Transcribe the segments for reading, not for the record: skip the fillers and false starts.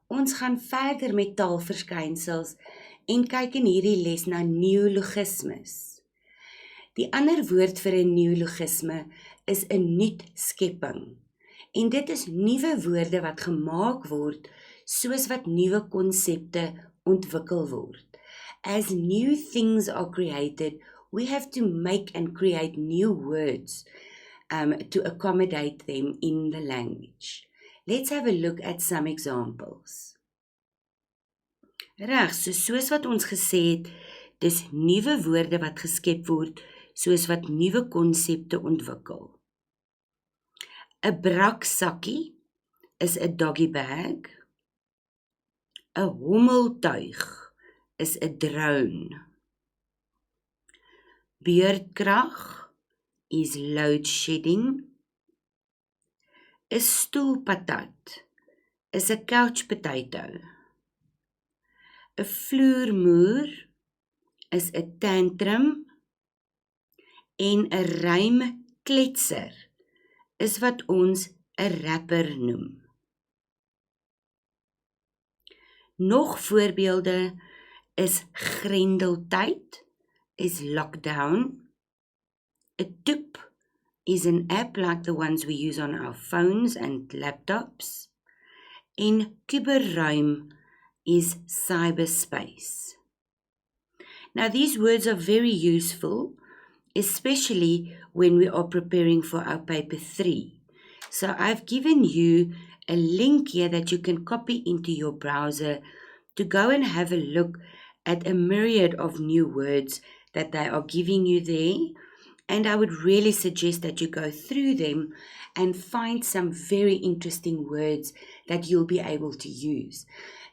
Ons gaan verder met taalverskynsels en kyk in hierdie les na neologismes. Die ander woord vir 'n neologisme is 'n nuutskepping. En dit is nuwe woorde wat gemaak word soos wat nuwe konsepte ontwikkel word. As new things are created, we have to make and create new words to accommodate them in the language. Let's have a look at some examples. Reg, soos wat ons gesê het, dis nuwe woorde wat geskep word soos wat nuwe konsepte ontwikkel. 'n Braksakkie is 'n doggy bag. 'n Hommeltuig is 'n drone. Beurtkrag is load shedding. 'n Stoelpatat is 'n couch potato. 'n Vloermoer is 'n tantrum. En 'n rymkletser is wat ons 'n rapper noem. Nog voorbeelde is grendeltyd, is lockdown. 'n Toep is an app like the ones we use on our phones and laptops. En kuberruim is cyberspace. Now these words are very useful, especially when we are preparing for our paper 3. So I've given you a link here that you can copy into your browser to go and have a look at a myriad of new words that they are giving you there. And I would really suggest that you go through them and find some very interesting words that you'll be able to use.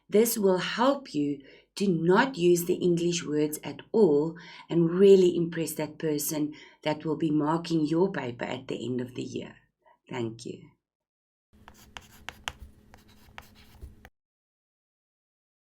This will help you to not use the English words at all and really impress that person that will be marking your paper at the end of the year. Thank you.